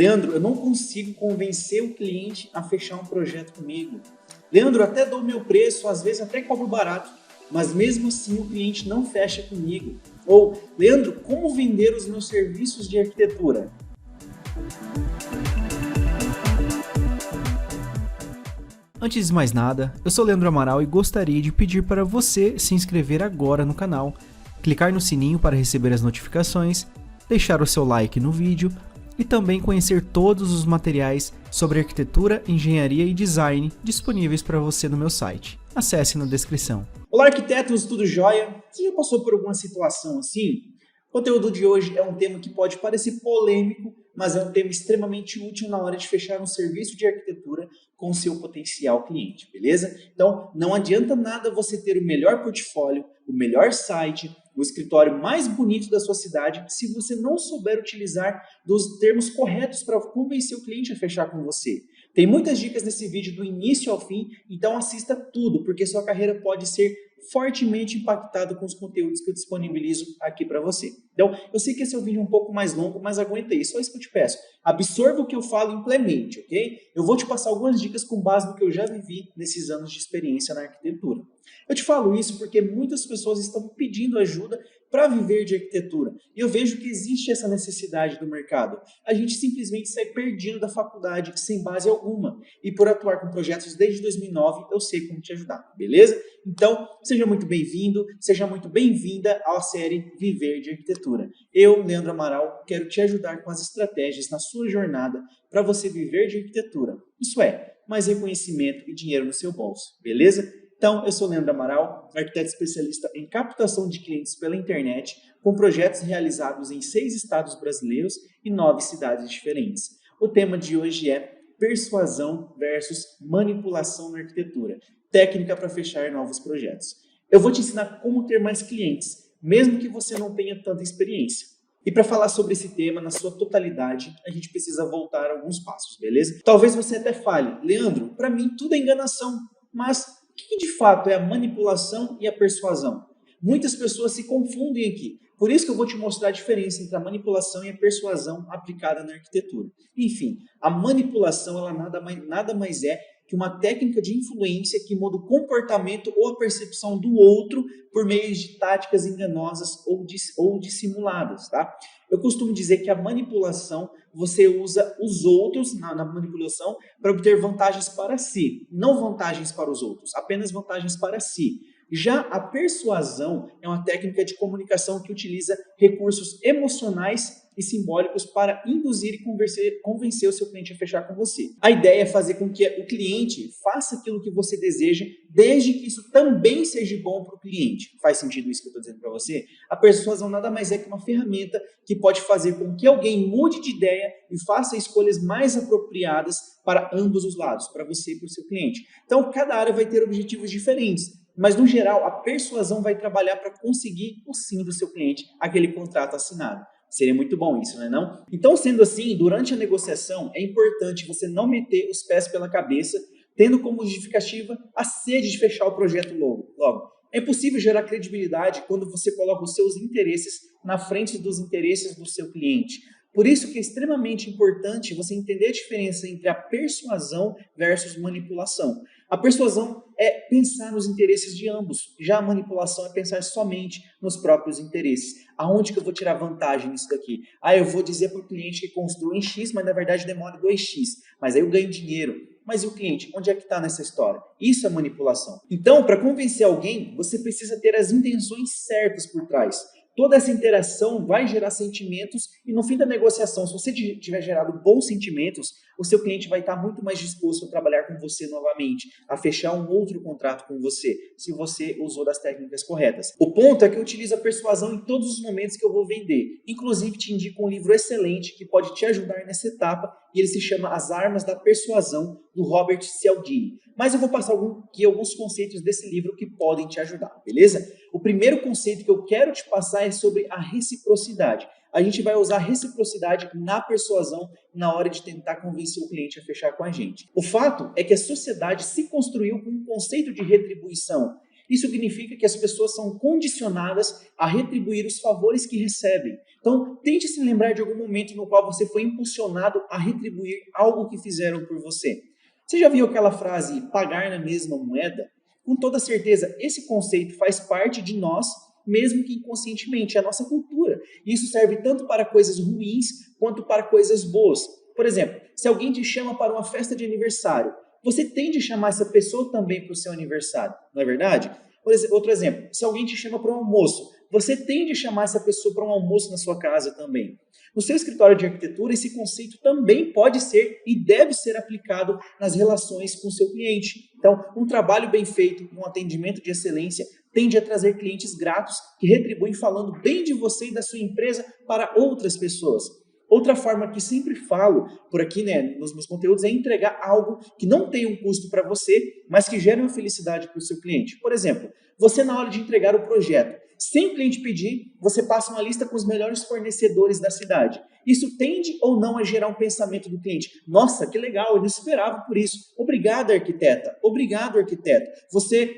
Leandro, eu não consigo convencer o cliente a fechar um projeto comigo. Leandro, eu até dou o meu preço, às vezes até cobro barato, mas mesmo assim o cliente não fecha comigo. Ou, Leandro, como vender os meus serviços de arquitetura? Antes de mais nada, eu sou Leandro Amaral e gostaria de pedir para você se inscrever agora no canal, clicar no sininho para receber as notificações, deixar o seu like no vídeo e também conhecer todos os materiais sobre arquitetura, engenharia e design disponíveis para você no meu site. Acesse na descrição. Olá, arquitetos, tudo jóia? Você já passou por alguma situação assim? O conteúdo de hoje é um tema que pode parecer polêmico, mas é um tema extremamente útil na hora de fechar um serviço de arquitetura com o seu potencial cliente, beleza? Então, não adianta nada você ter o melhor portfólio, o melhor site, o escritório mais bonito da sua cidade, se você não souber utilizar dos termos corretos para convencer o cliente a fechar com você. Tem muitas dicas nesse vídeo do início ao fim, então assista tudo, porque sua carreira pode ser fortemente impactada com os conteúdos que eu disponibilizo aqui para você. Então, eu sei que esse é um vídeo um pouco mais longo, mas aguenta aí, só isso que eu te peço. Absorva o que eu falo e implemente, ok? Eu vou te passar algumas dicas com base no que eu já vivi nesses anos de experiência na arquitetura. Eu te falo isso porque muitas pessoas estão pedindo ajuda para viver de arquitetura. E eu vejo que existe essa necessidade do mercado. A gente simplesmente sai perdido da faculdade sem base alguma. E por atuar com projetos desde 2009, eu sei como te ajudar, beleza? Então, seja muito bem-vindo, seja muito bem-vinda à série Viver de Arquitetura. Eu, Leandro Amaral, quero te ajudar com as estratégias na sua jornada para você viver de arquitetura. Isso é, mais reconhecimento e dinheiro no seu bolso, beleza? Então, eu sou Leandro Amaral, arquiteto especialista em captação de clientes pela internet, com projetos realizados em 6 estados brasileiros e 9 cidades diferentes. O tema de hoje é persuasão versus manipulação na arquitetura, técnica para fechar novos projetos. Eu vou te ensinar como ter mais clientes, mesmo que você não tenha tanta experiência. E para falar sobre esse tema na sua totalidade, a gente precisa voltar alguns passos, beleza? Talvez você até fale, Leandro, para mim tudo é enganação, mas o que de fato é a manipulação e a persuasão? Muitas pessoas se confundem aqui. Por isso que eu vou te mostrar a diferença entre a manipulação e a persuasão aplicada na arquitetura. Enfim, a manipulação ela nada mais é que uma técnica de influência que muda o comportamento ou a percepção do outro por meio de táticas enganosas ou dissimuladas, tá? Eu costumo dizer que a manipulação, você usa os outros na manipulação para obter vantagens para si, não vantagens para os outros, apenas vantagens para si. Já a persuasão é uma técnica de comunicação que utiliza recursos emocionais e simbólicos para induzir e convencer o seu cliente a fechar com você. A ideia é fazer com que o cliente faça aquilo que você deseja, desde que isso também seja bom para o cliente. Faz sentido isso que eu estou dizendo para você? A persuasão nada mais é que uma ferramenta que pode fazer com que alguém mude de ideia e faça escolhas mais apropriadas para ambos os lados, para você e para o seu cliente. Então, cada área vai ter objetivos diferentes. Mas, no geral, a persuasão vai trabalhar para conseguir o sim do seu cliente, aquele contrato assinado. Seria muito bom isso, não é não? Então, sendo assim, durante a negociação, é importante você não meter os pés pela cabeça, tendo como justificativa a sede de fechar o projeto logo. É impossível gerar credibilidade quando você coloca os seus interesses na frente dos interesses do seu cliente. Por isso que é extremamente importante você entender a diferença entre a persuasão versus manipulação. A persuasão é pensar nos interesses de ambos. Já a manipulação é pensar somente nos próprios interesses. Aonde que eu vou tirar vantagem nisso daqui? Eu vou dizer para o cliente que construa em X, mas na verdade demora 2X. Mas aí eu ganho dinheiro. Mas e o cliente? Onde é que está nessa história? Isso é manipulação. Então, para convencer alguém, você precisa ter as intenções certas por trás. Toda essa interação vai gerar sentimentos e no fim da negociação, se você tiver gerado bons sentimentos, o seu cliente vai estar muito mais disposto a trabalhar com você novamente, a fechar um outro contrato com você, se você usou das técnicas corretas. O ponto é que eu utilizo a persuasão em todos os momentos que eu vou vender. Inclusive, te indico um livro excelente que pode te ajudar nessa etapa e ele se chama As Armas da Persuasão, do Robert Cialdini. Mas eu vou passar aqui alguns conceitos desse livro que podem te ajudar, beleza? O primeiro conceito que eu quero te passar é sobre a reciprocidade. A gente vai usar reciprocidade na persuasão na hora de tentar convencer o cliente a fechar com a gente. O fato é que a sociedade se construiu com um conceito de retribuição. Isso significa que as pessoas são condicionadas a retribuir os favores que recebem. Então, tente se lembrar de algum momento no qual você foi impulsionado a retribuir algo que fizeram por você. Você já viu aquela frase, pagar na mesma moeda? Com toda certeza, esse conceito faz parte de nós, mesmo que inconscientemente, é a nossa cultura. E isso serve tanto para coisas ruins quanto para coisas boas. Por exemplo, se alguém te chama para uma festa de aniversário, você tende a chamar essa pessoa também para o seu aniversário, não é verdade? Outro exemplo, se alguém te chama para um almoço, você tende a chamar essa pessoa para um almoço na sua casa também. No seu escritório de arquitetura, esse conceito também pode ser e deve ser aplicado nas relações com o seu cliente. Então, um trabalho bem feito, um atendimento de excelência, tende a trazer clientes gratos que retribuem falando bem de você e da sua empresa para outras pessoas. Outra forma que sempre falo por aqui, nos meus conteúdos, é entregar algo que não tem um custo para você, mas que gere uma felicidade para o seu cliente. Por exemplo, você na hora de entregar o projeto, sem o cliente pedir, você passa uma lista com os melhores fornecedores da cidade. Isso tende ou não a gerar um pensamento do cliente. Nossa, que legal, eu não esperava por isso. Obrigado, arquiteta. Obrigado, arquiteto. Você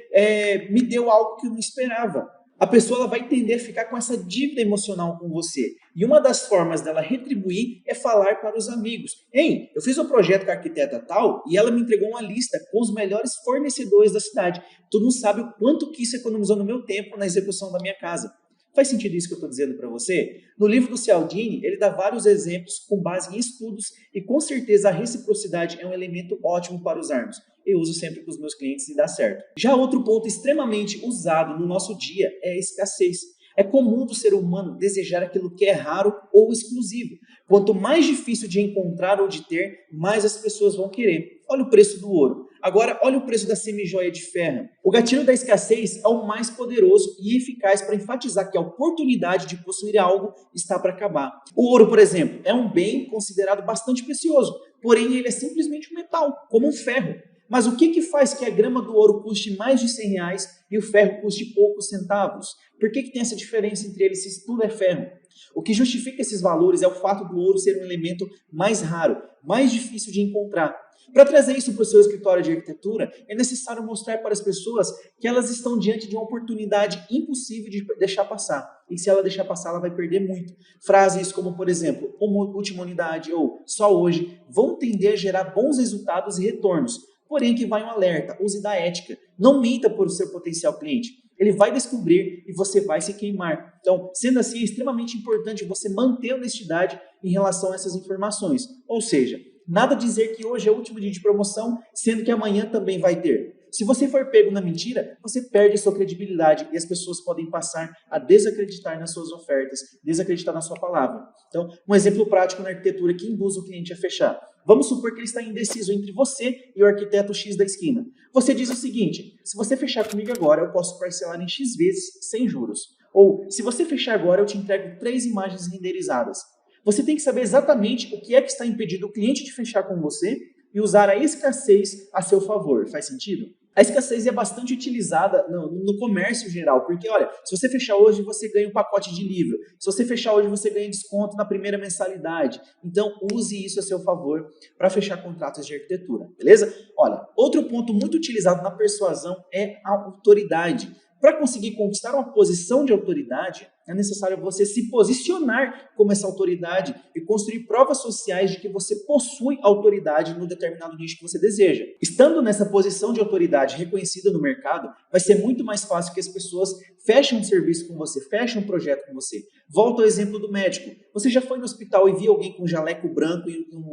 me deu algo que eu não esperava. A pessoa ela vai tender a ficar com essa dívida emocional com você. E uma das formas dela retribuir é falar para os amigos. Hein, eu fiz um projeto com a arquiteta tal e ela me entregou uma lista com os melhores fornecedores da cidade. Tu não sabe o quanto que isso economizou no meu tempo na execução da minha casa. Faz sentido isso que eu estou dizendo para você? No livro do Cialdini, ele dá vários exemplos com base em estudos e com certeza a reciprocidade é um elemento ótimo para usarmos. Eu uso sempre com os meus clientes e dá certo. Já outro ponto extremamente usado no nosso dia é a escassez. É comum do ser humano desejar aquilo que é raro ou exclusivo. Quanto mais difícil de encontrar ou de ter, mais as pessoas vão querer. Olha o preço do ouro. Agora, olha o preço da semijoia de ferro. O gatilho da escassez é o mais poderoso e eficaz para enfatizar que a oportunidade de possuir algo está para acabar. O ouro, por exemplo, é um bem considerado bastante precioso, porém ele é simplesmente um metal, como um ferro. Mas o que faz que a grama do ouro custe mais de R$100 e o ferro custe poucos centavos? Por que tem essa diferença entre eles se tudo é ferro? O que justifica esses valores é o fato do ouro ser um elemento mais raro, mais difícil de encontrar. Para trazer isso para o seu escritório de arquitetura, é necessário mostrar para as pessoas que elas estão diante de uma oportunidade impossível de deixar passar. E se ela deixar passar, ela vai perder muito. Frases como, por exemplo, última unidade ou só hoje, vão tender a gerar bons resultados e retornos. Porém, que vai um alerta, use da ética. Não minta por seu potencial cliente. Ele vai descobrir e você vai se queimar. Então, sendo assim, é extremamente importante você manter a honestidade em relação a essas informações. Ou seja, nada dizer que hoje é o último dia de promoção, sendo que amanhã também vai ter. Se você for pego na mentira, você perde a sua credibilidade e as pessoas podem passar a desacreditar nas suas ofertas, desacreditar na sua palavra. Então, um exemplo prático na arquitetura que induz o cliente a fechar. Vamos supor que ele está indeciso entre você e o arquiteto X da esquina. Você diz o seguinte: se você fechar comigo agora, eu posso parcelar em X vezes sem juros. Ou, se você fechar agora, eu te entrego 3 imagens renderizadas. Você tem que saber exatamente o que é que está impedindo o cliente de fechar com você e usar a escassez a seu favor. Faz sentido? A escassez é bastante utilizada no comércio geral, porque, olha, se você fechar hoje, você ganha um pacote de livro. Se você fechar hoje, você ganha desconto na primeira mensalidade. Então, use isso a seu favor para fechar contratos de arquitetura, beleza? Olha, outro ponto muito utilizado na persuasão é a autoridade. Para conseguir conquistar uma posição de autoridade, é necessário você se posicionar como essa autoridade e construir provas sociais de que você possui autoridade no determinado nicho que você deseja. Estando nessa posição de autoridade reconhecida no mercado, vai ser muito mais fácil que as pessoas fechem um serviço com você, fechem um projeto com você. Volto ao exemplo do médico. Você já foi no hospital e viu alguém com um jaleco branco e um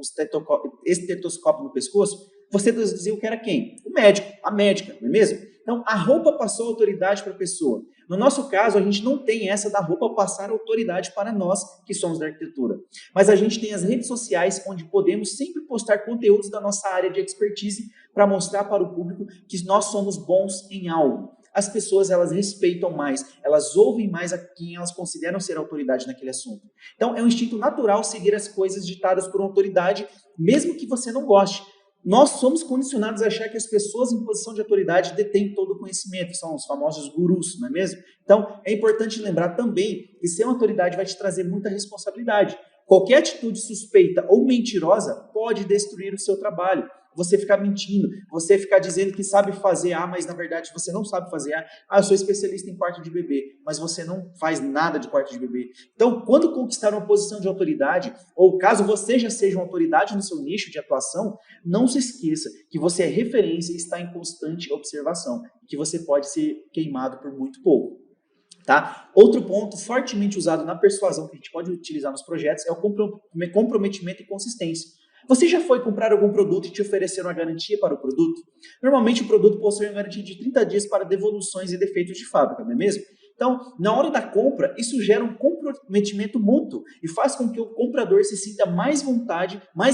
estetoscópio no pescoço? Você deduziu que era quem? O médico, a médica, não é mesmo? Então, a roupa passou autoridade para a pessoa. No nosso caso, a gente não tem essa da roupa passar autoridade para nós, que somos da arquitetura. Mas a gente tem as redes sociais, onde podemos sempre postar conteúdos da nossa área de expertise para mostrar para o público que nós somos bons em algo. As pessoas, elas respeitam mais, elas ouvem mais a quem elas consideram ser autoridade naquele assunto. Então, é um instinto natural seguir as coisas ditadas por uma autoridade, mesmo que você não goste. Nós somos condicionados a achar que as pessoas em posição de autoridade detêm todo o conhecimento, são os famosos gurus, não é mesmo? Então, é importante lembrar também que ser uma autoridade vai te trazer muita responsabilidade. Qualquer atitude suspeita ou mentirosa pode destruir o seu trabalho. você ficar mentindo, você ficar dizendo que sabe fazer A, mas na verdade você não sabe fazer A. Ah, eu sou especialista em quarto de bebê, mas você não faz nada de quarto de bebê. Então, quando conquistar uma posição de autoridade, ou caso você já seja uma autoridade no seu nicho de atuação, não se esqueça que você é referência e está em constante observação, que você pode ser queimado por muito pouco. Tá? Outro ponto fortemente usado na persuasão que a gente pode utilizar nos projetos é o comprometimento e consistência. Você já foi comprar algum produto e te ofereceram uma garantia para o produto? Normalmente o produto possui uma garantia de 30 dias para devoluções e defeitos de fábrica, não é mesmo? Então, na hora da compra, isso gera um comprometimento mútuo e faz com que o comprador se sinta mais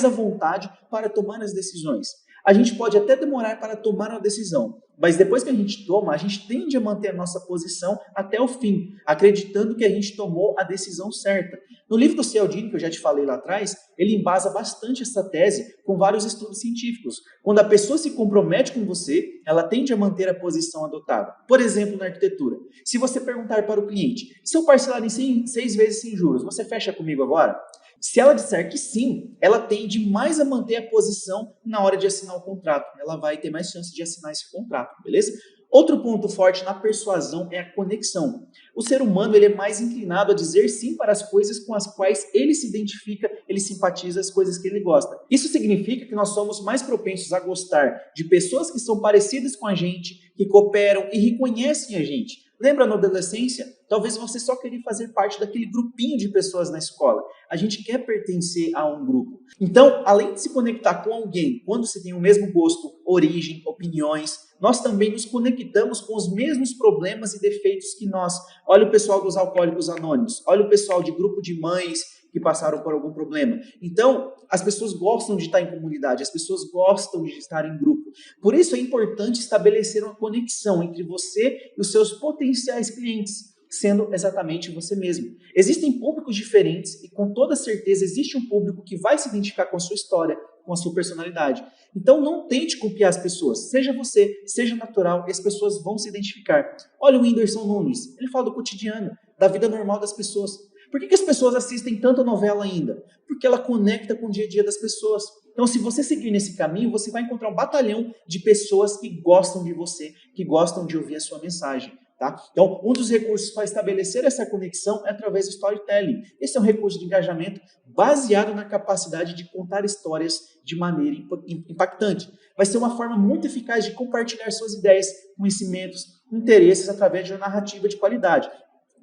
à vontade para tomar as decisões. A gente pode até demorar para tomar uma decisão, mas depois que a gente toma, a gente tende a manter a nossa posição até o fim, acreditando que a gente tomou a decisão certa. No livro do Cialdini, que eu já te falei lá atrás, ele embasa bastante essa tese com vários estudos científicos. Quando a pessoa se compromete com você, ela tende a manter a posição adotada. Por exemplo, na arquitetura, se você perguntar para o cliente, se eu parcelar em 6 vezes sem juros, você fecha comigo agora? Se ela disser que sim, ela tende mais a manter a posição na hora de assinar o contrato. Ela vai ter mais chance de assinar esse contrato, beleza? Outro ponto forte na persuasão é a conexão. O ser humano ele é mais inclinado a dizer sim para as coisas com as quais ele se identifica, ele simpatiza, as coisas que ele gosta. Isso significa que nós somos mais propensos a gostar de pessoas que são parecidas com a gente, que cooperam e reconhecem a gente. Lembra na adolescência? Talvez você só queria fazer parte daquele grupinho de pessoas na escola. A gente quer pertencer a um grupo. Então, além de se conectar com alguém, quando se tem o mesmo gosto, origem, opiniões, nós também nos conectamos com os mesmos problemas e defeitos que nós. Olha o pessoal dos Alcoólicos Anônimos, olha o pessoal de grupo de mães que passaram por algum problema. Então, as pessoas gostam de estar em comunidade, as pessoas gostam de estar em grupo. Por isso é importante estabelecer uma conexão entre você e os seus potenciais clientes, sendo exatamente você mesmo. Existem públicos diferentes e com toda certeza existe um público que vai se identificar com a sua história, com a sua personalidade. Então não tente copiar as pessoas, seja você, seja natural, e as pessoas vão se identificar. Olha o Whindersson Nunes, ele fala do cotidiano, da vida normal das pessoas. Por que as pessoas assistem tanta novela ainda? Porque ela conecta com o dia a dia das pessoas. Então, se você seguir nesse caminho, você vai encontrar um batalhão de pessoas que gostam de você, que gostam de ouvir a sua mensagem. Tá? Então, um dos recursos para estabelecer essa conexão é através do storytelling. Esse é um recurso de engajamento baseado na capacidade de contar histórias de maneira impactante. Vai ser uma forma muito eficaz de compartilhar suas ideias, conhecimentos, interesses através de uma narrativa de qualidade.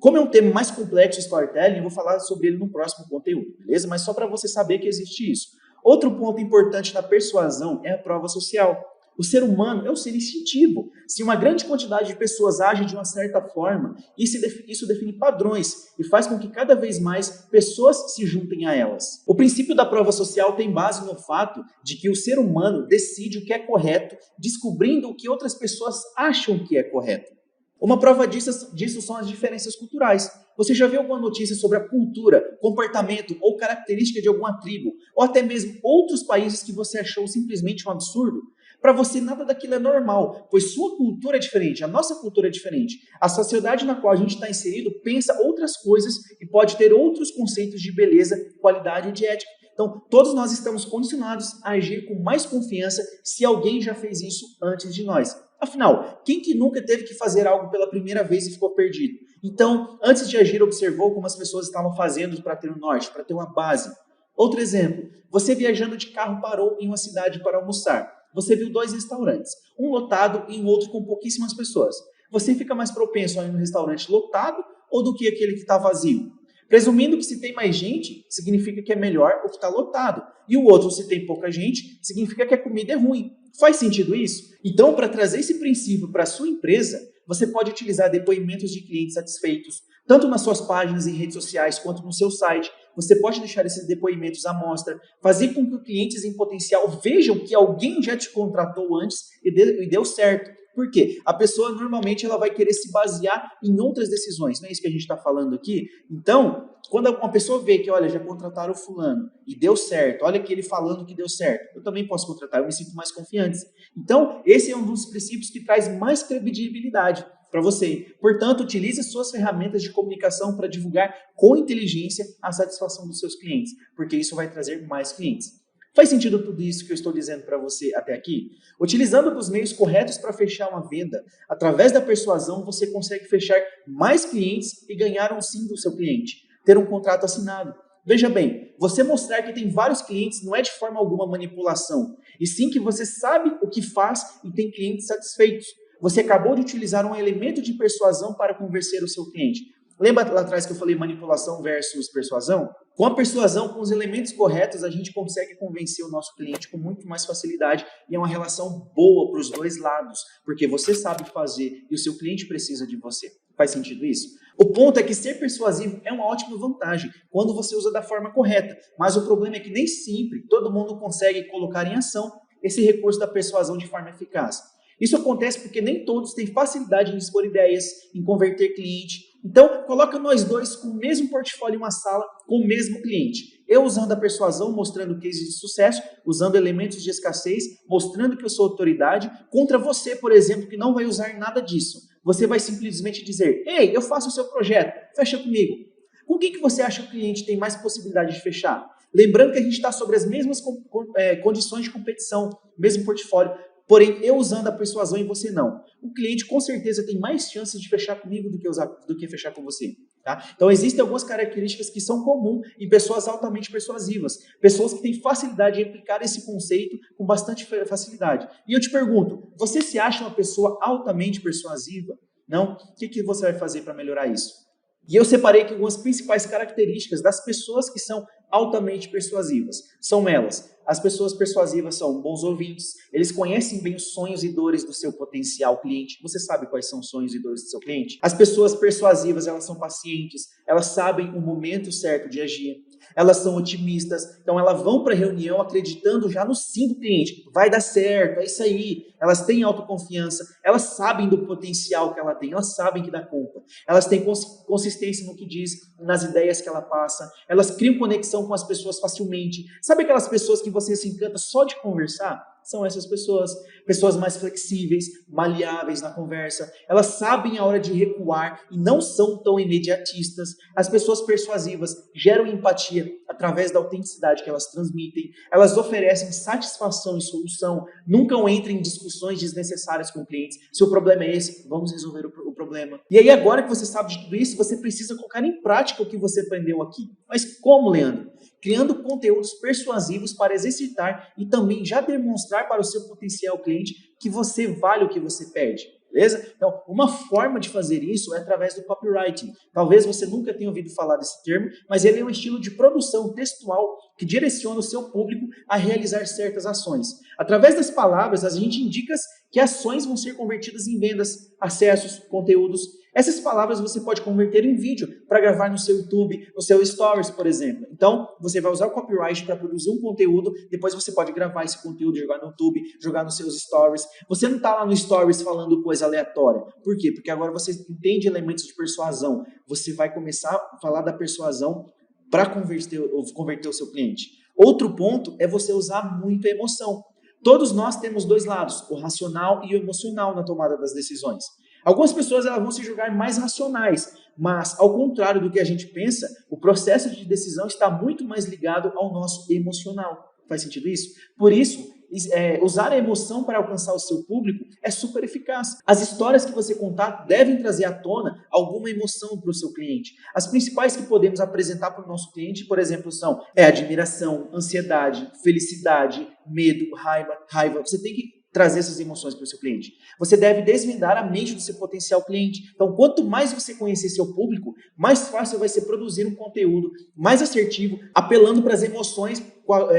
Como é um tema mais complexo, storytelling, eu vou falar sobre ele no próximo conteúdo, beleza? Mas só para você saber que existe isso. Outro ponto importante na persuasão é a prova social. O ser humano é um ser instintivo. Se uma grande quantidade de pessoas age de uma certa forma, isso define padrões e faz com que cada vez mais pessoas se juntem a elas. O princípio da prova social tem base no fato de que o ser humano decide o que é correto, descobrindo o que outras pessoas acham que é correto. Uma prova disso são as diferenças culturais. Você já viu alguma notícia sobre a cultura, comportamento ou característica de alguma tribo, ou até mesmo outros países que você achou simplesmente um absurdo? Para você, nada daquilo é normal, pois sua cultura é diferente, a nossa cultura é diferente. A sociedade na qual a gente está inserido pensa outras coisas e pode ter outros conceitos de beleza, qualidade e de ética. Então, todos nós estamos condicionados a agir com mais confiança se alguém já fez isso antes de nós. Afinal, quem que nunca teve que fazer algo pela primeira vez e ficou perdido? Então, antes de agir, observou como as pessoas estavam fazendo para ter um norte, para ter uma base. Outro exemplo, você viajando de carro parou em uma cidade para almoçar. Você viu 2 restaurantes, um lotado e um outro com pouquíssimas pessoas. Você fica mais propenso a ir no restaurante lotado ou do que aquele que está vazio? Presumindo que se tem mais gente, significa que é melhor o que está lotado. E o outro, se tem pouca gente, significa que a comida é ruim. Faz sentido isso? Então, para trazer esse princípio para a sua empresa, você pode utilizar depoimentos de clientes satisfeitos, tanto nas suas páginas em redes sociais quanto no seu site. Você pode deixar esses depoimentos à mostra, fazer com que os clientes em potencial vejam que alguém já te contratou antes e deu certo. Por quê? A pessoa normalmente ela vai querer se basear em outras decisões, não é isso que a gente está falando aqui? Então, quando uma pessoa vê que, olha, já contrataram o fulano e deu certo, olha que ele falando que deu certo, eu também posso contratar, eu me sinto mais confiante. Então, esse é um dos princípios que traz mais credibilidade para você. Portanto, utilize suas ferramentas de comunicação para divulgar com inteligência a satisfação dos seus clientes, porque isso vai trazer mais clientes. Faz sentido tudo isso que eu estou dizendo para você até aqui? Utilizando os meios corretos para fechar uma venda, através da persuasão você consegue fechar mais clientes e ganhar um sim do seu cliente, ter um contrato assinado. Veja bem, você mostrar que tem vários clientes não é de forma alguma manipulação, e sim que você sabe o que faz e tem clientes satisfeitos. Você acabou de utilizar um elemento de persuasão para convencer o seu cliente. Lembra lá atrás que eu falei manipulação versus persuasão? Com a persuasão, com os elementos corretos, a gente consegue convencer o nosso cliente com muito mais facilidade e é uma relação boa para os dois lados, porque você sabe fazer e o seu cliente precisa de você. Faz sentido isso? O ponto é que ser persuasivo é uma ótima vantagem quando você usa da forma correta, mas o problema é que nem sempre todo mundo consegue colocar em ação esse recurso da persuasão de forma eficaz. Isso acontece porque nem todos têm facilidade em expor ideias, em converter cliente. Então, coloca nós dois com o mesmo portfólio em uma sala, com o mesmo cliente. Eu usando a persuasão, mostrando cases de sucesso, usando elementos de escassez, mostrando que eu sou autoridade, contra você, por exemplo, que não vai usar nada disso. Você vai simplesmente dizer, ei, eu faço o seu projeto, fecha comigo. Com quem que você acha que o cliente tem mais possibilidade de fechar? Lembrando que a gente está sobre as mesmas condições de competição, mesmo portfólio. Porém, eu usando a persuasão e você não. O cliente com certeza tem mais chances de fechar comigo do que fechar com você. Tá? Então, existem algumas características que são comuns em pessoas altamente persuasivas. Pessoas que têm facilidade de aplicar esse conceito com bastante facilidade. E eu te pergunto, você se acha uma pessoa altamente persuasiva? Não? O que você vai fazer para melhorar isso? E eu separei aqui algumas principais características das pessoas que são altamente persuasivas. São elas. As pessoas persuasivas são bons ouvintes, eles conhecem bem os sonhos e dores do seu potencial cliente. Você sabe quais são os sonhos e dores do seu cliente? As pessoas persuasivas, elas são pacientes, elas sabem o momento certo de agir. Elas são otimistas, então elas vão para a reunião acreditando já no sim do cliente. Vai dar certo, é isso aí. Elas têm autoconfiança, elas sabem do potencial que ela tem, elas sabem que dá conta. Elas têm consistência no que diz, nas ideias que ela passa. Elas criam conexão com as pessoas facilmente. Sabe aquelas pessoas que você se encanta só de conversar? São essas pessoas. Pessoas mais flexíveis, maleáveis na conversa. Elas sabem a hora de recuar e não são tão imediatistas. As pessoas persuasivas geram empatia através da autenticidade que elas transmitem. Elas oferecem satisfação e solução. Nunca entram em discussões desnecessárias com clientes. Se o problema é esse, vamos resolver o problema. E aí, agora que você sabe de tudo isso, você precisa colocar em prática o que você aprendeu aqui. Mas como, Leandro? Criando conteúdos persuasivos para exercitar e também já demonstrar para o seu potencial cliente que você vale o que você pede, beleza? Então, uma forma de fazer isso é através do copywriting. Talvez você nunca tenha ouvido falar desse termo, mas ele é um estilo de produção textual que direciona o seu público a realizar certas ações. Através das palavras, a gente indica que ações vão ser convertidas em vendas, acessos, conteúdos. Essas palavras você pode converter em vídeo para gravar no seu YouTube, no seu Stories, por exemplo. Então, você vai usar o copyright para produzir um conteúdo, depois você pode gravar esse conteúdo, jogar no YouTube, jogar nos seus Stories. Você não está lá no Stories falando coisa aleatória. Por quê? Porque agora você entende elementos de persuasão. Você vai começar a falar da persuasão para converter o seu cliente. Outro ponto é você usar muito a emoção. Todos nós temos dois lados, o racional e o emocional na tomada das decisões. Algumas pessoas elas vão se julgar mais racionais, mas ao contrário do que a gente pensa, o processo de decisão está muito mais ligado ao nosso emocional. Faz sentido isso? Por isso, usar a emoção para alcançar o seu público é super eficaz. As histórias que você contar devem trazer à tona alguma emoção para o seu cliente. As principais que podemos apresentar para o nosso cliente, por exemplo, são admiração, ansiedade, felicidade, medo, raiva. Você tem que trazer essas emoções para o seu cliente. Você deve desvendar a mente do seu potencial cliente. Então, quanto mais você conhecer seu público, mais fácil vai ser produzir um conteúdo mais assertivo, apelando para as emoções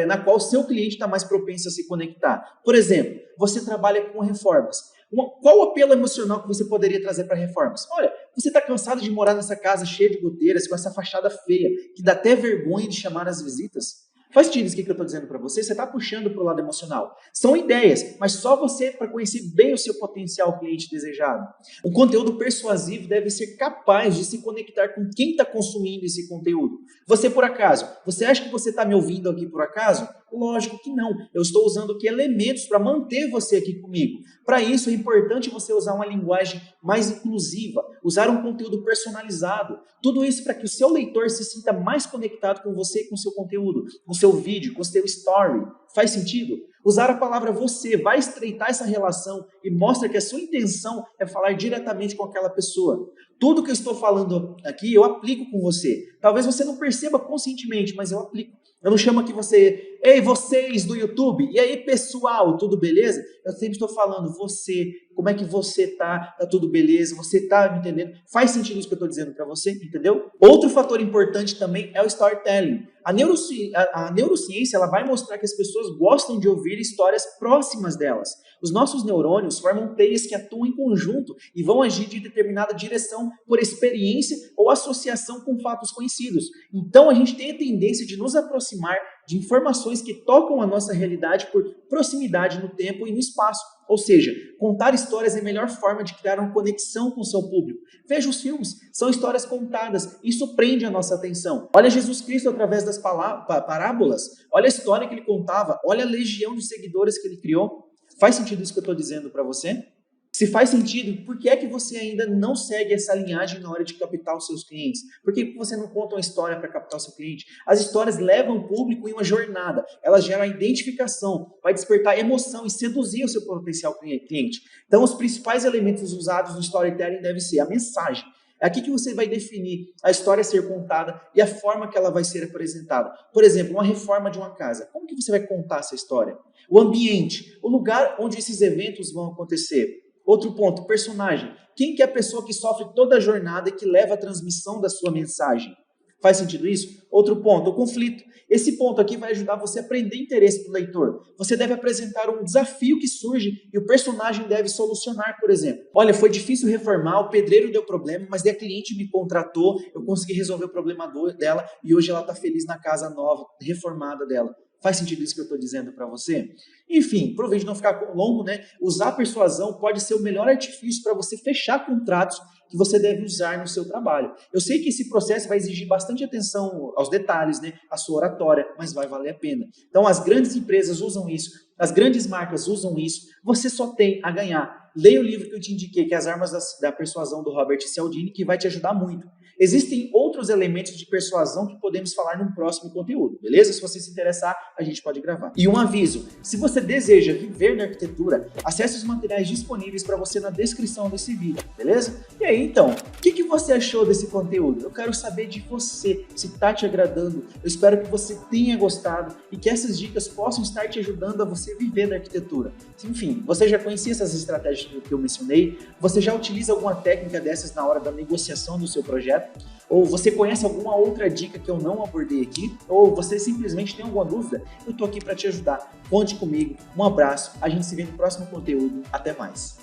na qual o seu cliente está mais propenso a se conectar. Por exemplo, você trabalha com reformas. Qual o apelo emocional que você poderia trazer para reformas? Olha, você está cansado de morar nessa casa cheia de goteiras, com essa fachada feia, que dá até vergonha de chamar as visitas? Faz sentido isso que eu estou dizendo para você? Você está puxando para o lado emocional. São ideias, mas só você para conhecer bem o seu potencial cliente desejado. O conteúdo persuasivo deve ser capaz de se conectar com quem está consumindo esse conteúdo. Você, por acaso, você acha que você está me ouvindo aqui por acaso? Lógico que não. Eu estou usando aqui elementos para manter você aqui comigo. Para isso é importante você usar uma linguagem mais inclusiva, usar um conteúdo personalizado. Tudo isso para que o seu leitor se sinta mais conectado com você e com o seu conteúdo, com o seu vídeo, com o seu story. Faz sentido? Usar a palavra você vai estreitar essa relação e mostra que a sua intenção é falar diretamente com aquela pessoa. Tudo que eu estou falando aqui, eu aplico com você. Talvez você não perceba conscientemente, mas eu aplico. Eu não chamo aqui você, ei, vocês do YouTube, e aí pessoal, tudo beleza? Eu sempre estou falando, você, como é que você tá? Tá tudo beleza? Você tá me entendendo? Faz sentido isso que eu estou dizendo para você, entendeu? Outro fator importante também é o storytelling. A neurociência ela vai mostrar que as pessoas gostam de ouvir histórias próximas delas. Os nossos neurônios formam teias que atuam em conjunto e vão agir de determinada direção por experiência ou associação com fatos conhecidos. Então a gente tem a tendência de nos aproximar de informações que tocam a nossa realidade por proximidade no tempo e no espaço. Ou seja, contar histórias é a melhor forma de criar uma conexão com o seu público. Veja os filmes, são histórias contadas, isso prende a nossa atenção. Olha Jesus Cristo através das parábolas, olha a história que ele contava, olha a legião de seguidores que ele criou. Faz sentido isso que eu estou dizendo para você? Se faz sentido, por que é que você ainda não segue essa linhagem na hora de captar os seus clientes? Por que você não conta uma história para captar o seu cliente? As histórias levam o público em uma jornada, elas geram a identificação, vai despertar emoção e seduzir o seu potencial cliente. Então, os principais elementos usados no storytelling devem ser a mensagem. É aqui que você vai definir a história a ser contada e a forma que ela vai ser apresentada. Por exemplo, uma reforma de uma casa. Como que você vai contar essa história? O ambiente, o lugar onde esses eventos vão acontecer. Outro ponto, personagem. Quem que é a pessoa que sofre toda a jornada e que leva a transmissão da sua mensagem? Faz sentido isso? Outro ponto, o conflito. Esse ponto aqui vai ajudar você a prender interesse do leitor. Você deve apresentar um desafio que surge e o personagem deve solucionar, por exemplo. Olha, foi difícil reformar, o pedreiro deu problema, mas a cliente me contratou, eu consegui resolver o problema dela e hoje ela está feliz na casa nova, reformada dela. Faz sentido isso que eu estou dizendo para você? Enfim, para o vídeo não ficar longo, né? Usar a persuasão pode ser o melhor artifício para você fechar contratos que você deve usar no seu trabalho. Eu sei que esse processo vai exigir bastante atenção aos detalhes, né? A sua oratória, mas vai valer a pena. Então, as grandes empresas usam isso, as grandes marcas usam isso, você só tem a ganhar. Leia o livro que eu te indiquei, que é As Armas da Persuasão, do Robert Cialdini, que vai te ajudar muito. Existem outros elementos de persuasão que podemos falar num próximo conteúdo, beleza? Se você se interessar, a gente pode gravar. E um aviso, se você deseja viver na arquitetura, acesse os materiais disponíveis para você na descrição desse vídeo, beleza? E aí, então, o que você achou desse conteúdo? Eu quero saber de você, se está te agradando. Eu espero que você tenha gostado e que essas dicas possam estar te ajudando a você viver na arquitetura. Enfim, você já conhecia essas estratégias que eu mencionei? Você já utiliza alguma técnica dessas na hora da negociação do seu projeto? Ou você conhece alguma outra dica que eu não abordei aqui? Ou você simplesmente tem alguma dúvida? Eu estou aqui para te ajudar. Conte comigo. Um abraço. A gente se vê no próximo conteúdo. Até mais.